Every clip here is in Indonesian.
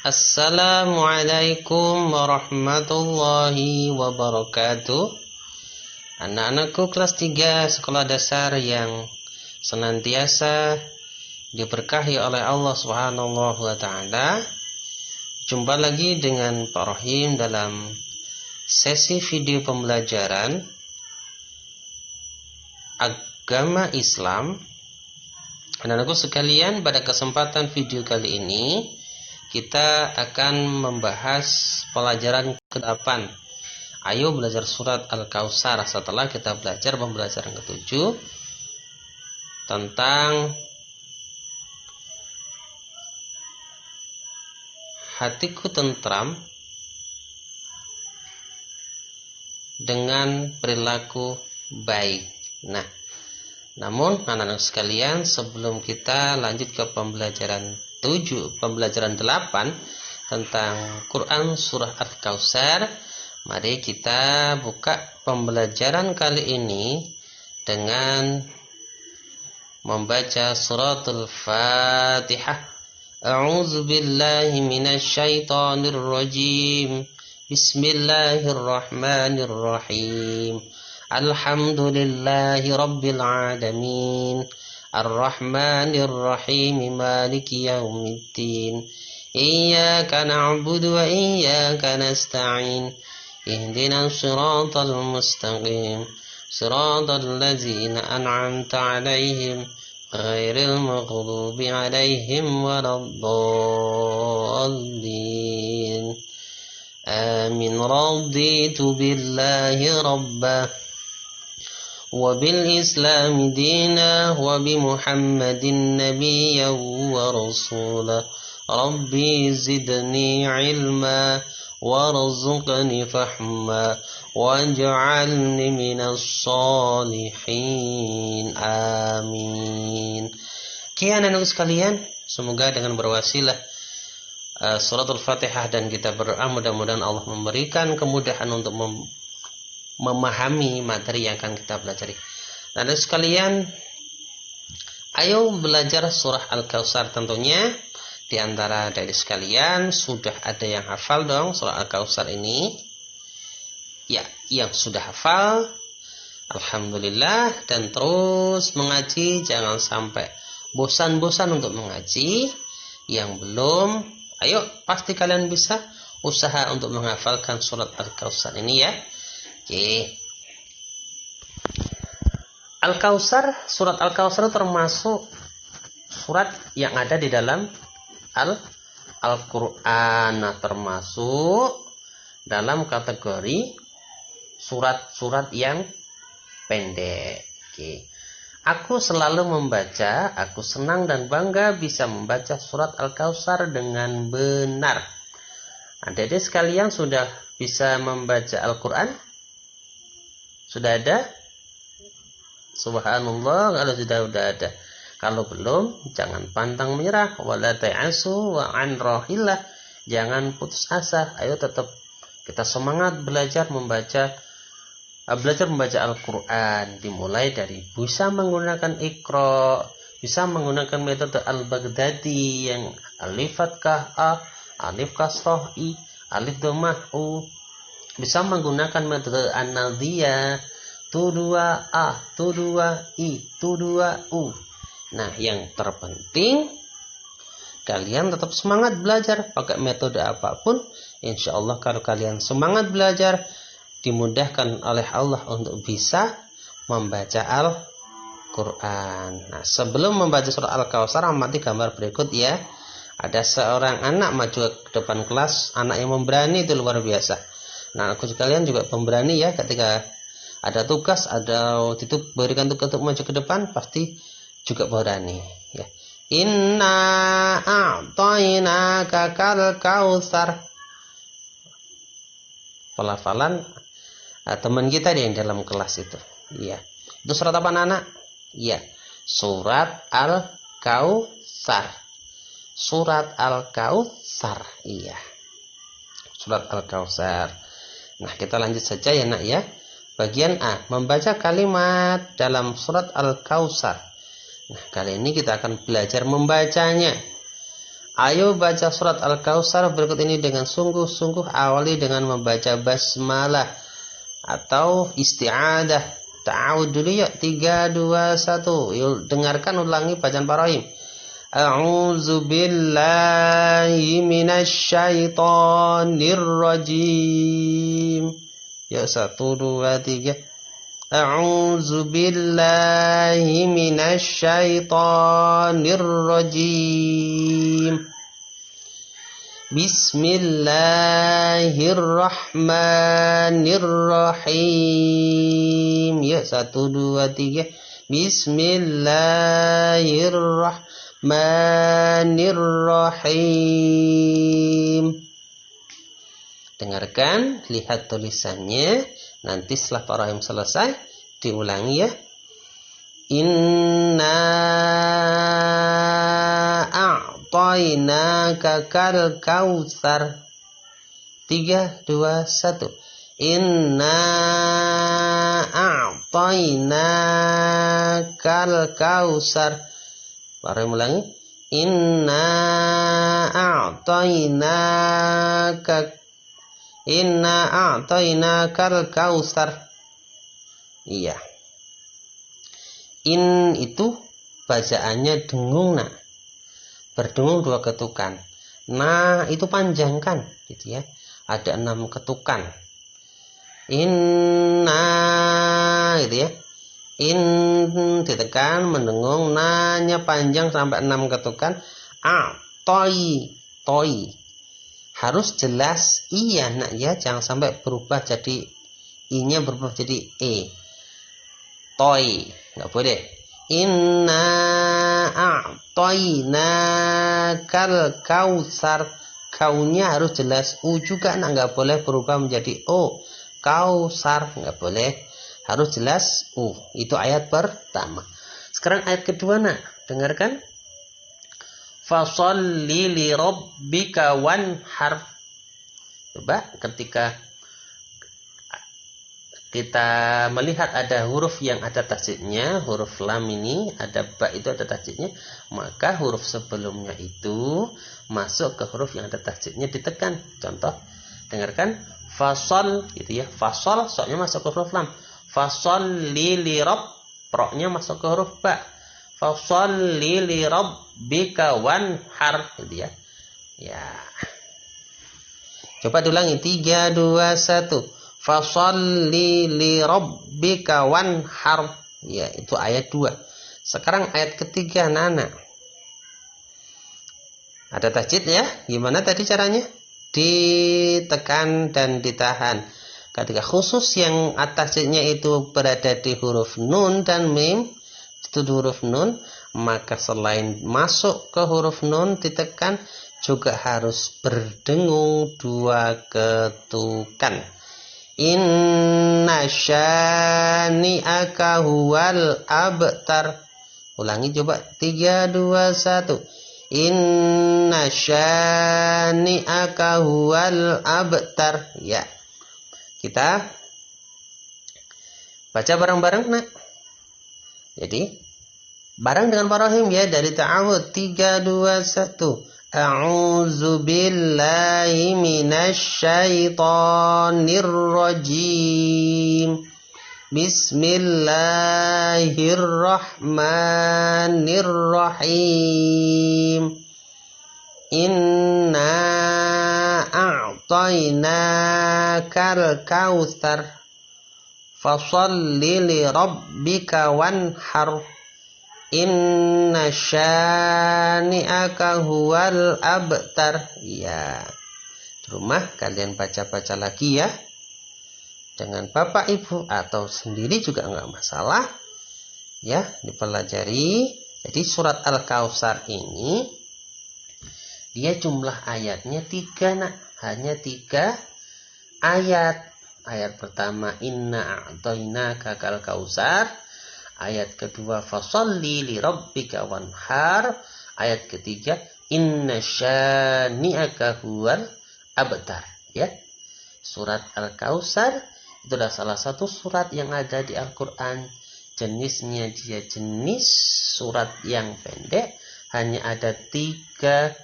Assalamualaikum warahmatullahi wabarakatuh. Anak-anakku kelas 3 sekolah dasar yang senantiasa diberkahi oleh Allah Subhanahu wa taala. Jumpa lagi dengan Pak Rohim dalam sesi video pembelajaran agama Islam. Anak-anakku sekalian, pada kesempatan video kali ini kita akan membahas pelajaran ke-8. Ayo belajar surat Al-Kautsar setelah kita belajar pembelajaran ke-7 tentang hatiku tentram dengan perilaku baik. Nah, namun anak-anak sekalian, sebelum kita lanjut ke pembelajaran 8 tentang Quran surah Al-Kautsar, mari kita buka pembelajaran kali ini dengan membaca suratul Fatihah. A'udzu billahi minasyaitonir rajim. Bismillahirrahmanirrahim. Alhamdulillahi rabbil alamin. Ar-Rahmanir Rahim, Maliki Yaumiddin. Iyyaka na'budu wa iyyaka nasta'in. Ihdinas siratal mustaqim. Siratal ladzina an'amta 'alaihim ghairil maghdubi 'alaihim waladdallin. Amin. Raditu billahi rabbah وبالإسلام دينا وبمحمد نبيا ورسولا ربي زدني علما وارزقني فهما واجعلني من الصالحين آمين. Kian anak sekalian, semoga dengan berwasilah suratul Fatihah dan kita berdoa mudah-mudahan Allah memberikan kemudahan untuk memahami materi yang akan kita pelajari. Nah, sekalian, ayo belajar surah Al-Kautsar. Tentunya di antara dari sekalian sudah ada yang hafal dong surah Al-Kautsar ini. Ya, yang sudah hafal, alhamdulillah, dan terus mengaji, jangan sampai bosan-bosan untuk mengaji. Yang belum, ayo pasti kalian bisa usaha untuk menghafalkan surat Al-Kautsar ini ya. Oke. Al-Kautsar, surat Al-Kautsar termasuk surat yang ada di dalam Al-Quran. Nah, termasuk dalam kategori surat-surat yang pendek. Oke. Aku selalu membaca, aku senang dan bangga bisa membaca surat Al-Kautsar dengan benar. Adik-adik sekalian sudah bisa membaca Al-Quran? Sudah ada? Subhanallah, kalau sudah ada. Kalau belum, jangan pantang menyerah. Wala ta'asu wa an rahillah. Jangan putus asa. Ayo tetap kita semangat belajar membaca Al-Quran. Dimulai dari bisa menggunakan Iqra, bisa menggunakan metode Al-Baghdadi yang alif fathah A, alif kasrah I, alif dhammah U. Bisa menggunakan metode An-Nadhiyah, tu 2A, tu 2I, tu 2U. Nah, yang terpenting kalian tetap semangat belajar pakai metode apapun. Insya Allah kalau kalian semangat belajar, dimudahkan oleh Allah untuk bisa membaca Al-Quran. Nah, sebelum membaca surah Al-Kautsar, amati gambar berikut ya. Ada seorang anak maju ke depan kelas, anak yang memberani, itu luar biasa. Nah, aku sekalian juga pemberani ya, ketika ada tugas, berikan tugas untuk maju ke depan, pasti juga berani ya. Inna a'tainaka kal kautsar. Pelafalan teman kita yang dalam kelas itu. Iya. Itu surat apa anak? Iya. Surat Al-Kautsar. Surat Al-Kautsar. Iya. Surat Al-Kautsar. Nah, kita lanjut saja ya nak ya. Bagian A, membaca kalimat dalam surat Al-Kautsar. Nah, kali ini kita akan belajar membacanya. Ayo baca surat Al-Kautsar berikut ini dengan sungguh-sungguh. Awali dengan membaca basmalah atau isti'adah. Ta'awud dulu yuk. 3, 2, 1. Yuk, dengarkan ulangi bacaan Pak Rahim. A'udzu billahi minasyaitonir rajim. Ya 1, 2, 3. A'udzu billahi minasyaitonir rajim. Bismillahirrahmanirrahim. Ya 1, 2, 3. Bismillahirrahmanirrahim. Dengarkan, lihat tulisannya. Nanti setelah Pak Rahim selesai, diulangi ya. Inna a'tainaka kal kautsar. 3, 2, 1. Inna a'tainaka kal kautsar. Pak Rahim ulangi. Inna a'tainakal kautsar. Iya. In itu bacaannya dengung nak. Berdengung 2 ketukan. Nah, itu panjangkan gitu ya. Ada 6 ketukan. Inna gitu ya. In ditekan mendengung, nanya panjang sampai 6 ketukan. Toi. Harus jelas iya nak ya, jangan sampai berubah jadi i-nya berubah jadi e. Toy, enggak boleh. Inna a'tainakal kautsar. Kaunya harus jelas. U juga nak, enggak boleh berubah menjadi o. Kausar enggak boleh. Harus jelas u. Itu ayat pertama. Sekarang ayat kedua nak, dengarkan. Fasholli li rabbika wanhar. Coba ketika kita melihat ada huruf yang ada tasydidnya, huruf lam ini ada ba itu ada tasydidnya, maka huruf sebelumnya itu masuk ke huruf yang ada tasydidnya, ditekan. Contoh, dengarkan. Fasol gitu ya. Fasol soknya masuk ke huruf lam. Fasholli li rabb, roknya masuk ke huruf ba. Fasholli li rabbika wanhar gitu ya. Ya. Coba diulangi. 3, 2, 1. Fasholli li rabbika wanhar. Ya, itu ayat 2. Sekarang ayat ketiga, Nana. Ada tasydid ya. Gimana tadi caranya? Ditekan dan ditahan. Ketika khusus yang tasydidnya itu berada di huruf nun dan mim, itu huruf nun, maka selain masuk ke huruf nun ditekan, juga harus berdengung 2 ketukan. Inna syani'aka huwal abtar. Ulangi coba. 3, 2, 1. Inna syani'aka huwal abtar. Ya. Kita baca bareng-bareng nak. Jadi bareng dengan Pak Rahim ya, dari ta'awud. 3, 2, 1. A'udzu billahi minasyaitonir rajim. Bismillahirrahmanirrahim. Inna a'tainakal kautsar. Fasholli li rabbika wanhar. Inna syani'aka huwal abtar. Ya. Di rumah kalian baca-baca lagi ya. Dengan bapak ibu atau sendiri juga enggak masalah. Ya, dipelajari. Jadi surat Al-Kautsar ini dia jumlah ayatnya 3 nak. Hanya 3 ayat. Ayat pertama inna a'tainaka kal kautsar. Ayat kedua fasholli li rabbika wanhar. Ayat ketiga inna syani'aka huwal abtar. Ya. Surat Al-Kautsar itu adalah salah satu surat yang ada di Al-Qur'an. Jenisnya dia jenis surat yang pendek, hanya ada 3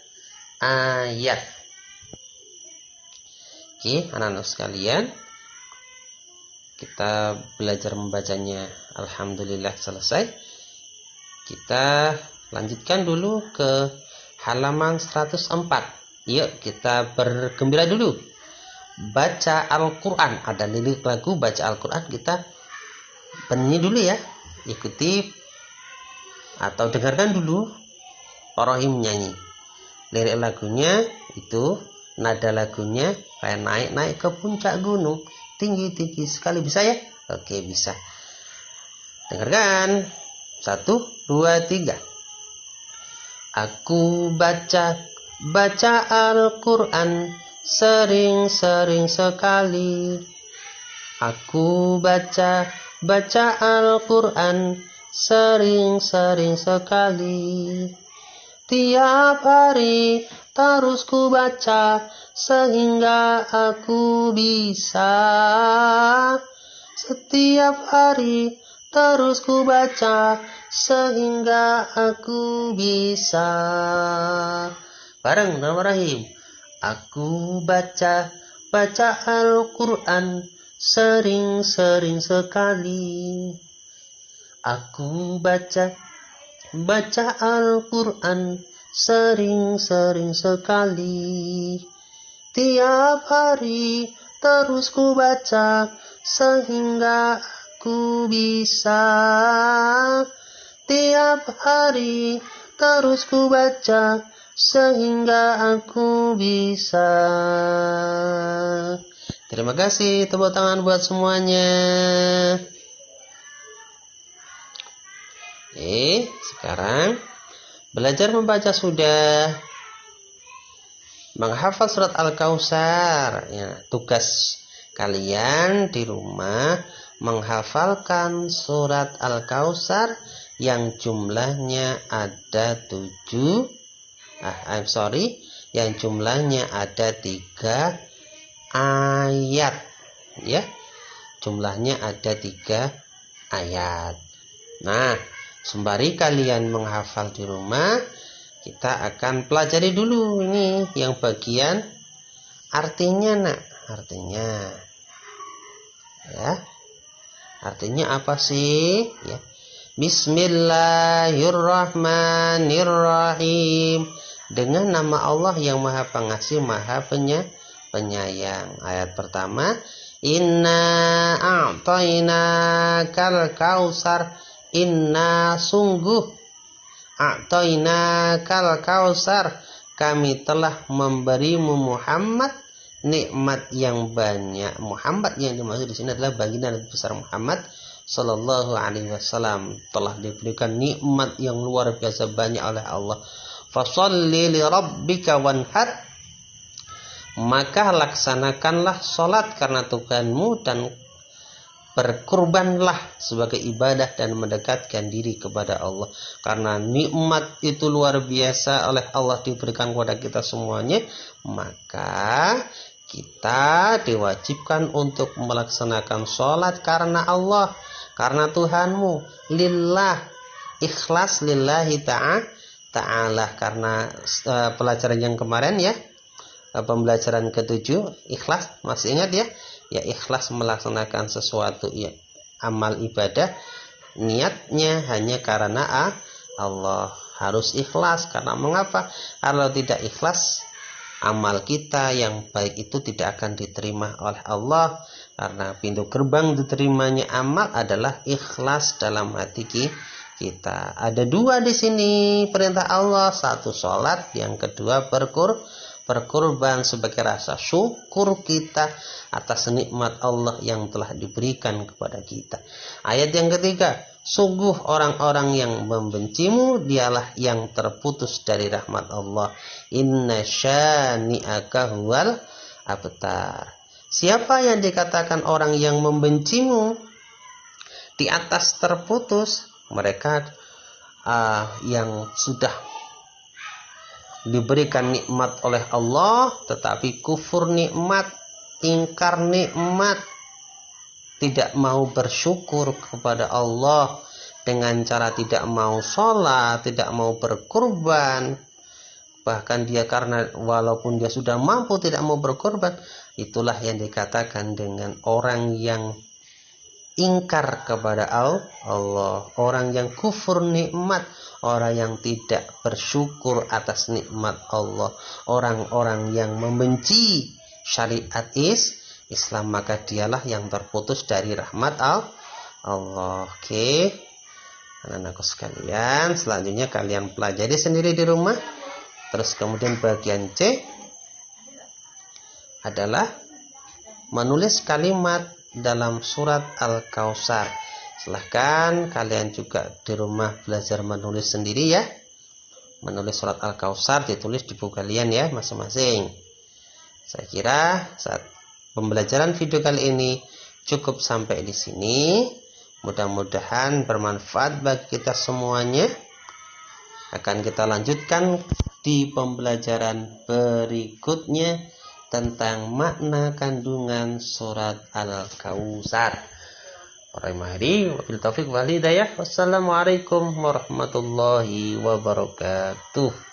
ayat. Oke, anak-anak sekalian, kita belajar membacanya. Alhamdulillah selesai. Kita lanjutkan dulu ke halaman 104. Yuk kita bergembira dulu. Baca Al-Quran. Ada lirik lagu baca Al-Quran. Kita bernyanyi dulu ya. Ikuti atau dengarkan dulu Rohim nyanyi. Lirik lagunya itu, nada lagunya kayak naik-naik ke puncak gunung, tinggi-tinggi sekali. Bisa ya? Oke, bisa. Dengarkan. 1, 2, 3. Aku baca Al-Quran sering-sering sekali. Aku baca Al-Quran sering-sering sekali. Tiap hari terus ku baca sehingga aku bisa. Setiap hari terus ku baca sehingga aku bisa. Bareng nama Rahim. Aku baca Al-Quran sering-sering sekali. Aku baca Al-Quran sering-sering sekali. Tiap hari terus ku baca sehingga aku bisa. Tiap hari terus ku baca sehingga aku bisa. Terima kasih, tepuk tangan buat semuanya. Sekarang belajar membaca sudah, menghafal surat Al-Kautsar. Ya, tugas kalian di rumah menghafalkan surat Al-Kautsar yang jumlahnya ada 7. Yang jumlahnya ada 3 ayat. Ya, jumlahnya ada 3 ayat. Nah, sembari kalian menghafal di rumah, kita akan pelajari dulu ini yang bagian artinya, nak. Artinya, ya. Artinya apa sih? Ya. Bismillahirrahmanirrahim. Dengan nama Allah yang Maha Pengasih, Maha Penyayang. Ayat pertama, Inna a'tainakal kautsar. Inna sungguh, a'tainakal kautsar, kami telah memberimu Muhammad nikmat yang banyak. Muhammad yang dimaksud di sini adalah baginda Nabi besar Muhammad sallallahu alaihi wasallam, telah diberikan nikmat yang luar biasa banyak oleh Allah. Fasholli li rabbika wanhar, maka laksanakanlah salat karena Tuhanmu dan berkurbanlah sebagai ibadah dan mendekatkan diri kepada Allah. Karena nikmat itu luar biasa oleh Allah diberikan kepada kita semuanya, maka kita diwajibkan untuk melaksanakan sholat karena Allah, karena Tuhanmu, lillah, ikhlas lillahi ta'ala. Karena pelajaran yang kemarin ya, pembelajaran ke-7, ikhlas, masih ingat ya? Ya, ikhlas melaksanakan sesuatu ya, amal ibadah, niatnya hanya karena Allah. Harus ikhlas. Karena mengapa? Kalau tidak ikhlas, amal kita yang baik itu tidak akan diterima oleh Allah. Karena pintu gerbang diterimanya amal adalah ikhlas dalam hati kita. Ada 2 di sini perintah Allah. 1 sholat, yang kedua berkurban sebagai rasa syukur kita atas nikmat Allah yang telah diberikan kepada kita. Ayat yang ketiga, sungguh orang-orang yang membencimu dialah yang terputus dari rahmat Allah. Inna syani'aka huwal abtar. Siapa yang dikatakan orang yang membencimu di atas terputus? Mereka yang sudah diberikan nikmat oleh Allah tetapi kufur nikmat, ingkar nikmat, tidak mau bersyukur kepada Allah dengan cara tidak mau sholat, tidak mau berkurban, bahkan dia karena walaupun dia sudah mampu tidak mau berkorban, itulah yang dikatakan dengan orang yang ingkar kepada Allah, orang yang kufur nikmat, orang yang tidak bersyukur atas nikmat Allah, orang-orang yang membenci syariat Islam, maka dialah yang terputus dari rahmat Allah. Oke, anak-anakku sekalian, selanjutnya kalian pelajari sendiri di rumah. Terus kemudian bagian C adalah menulis kalimat dalam surat Al-Kautsar. Silahkan kalian juga di rumah belajar menulis sendiri ya. Menulis surat Al-Kautsar ditulis di buku kalian ya masing-masing. Saya kira saat pembelajaran video kali ini cukup sampai di sini. Mudah-mudahan bermanfaat bagi kita semuanya. Akan kita lanjutkan di pembelajaran berikutnya tentang makna kandungan surat Al-Kautsar. Wabillahi taufiq wal hidayah. Wassalamualaikum warahmatullahi wabarakatuh.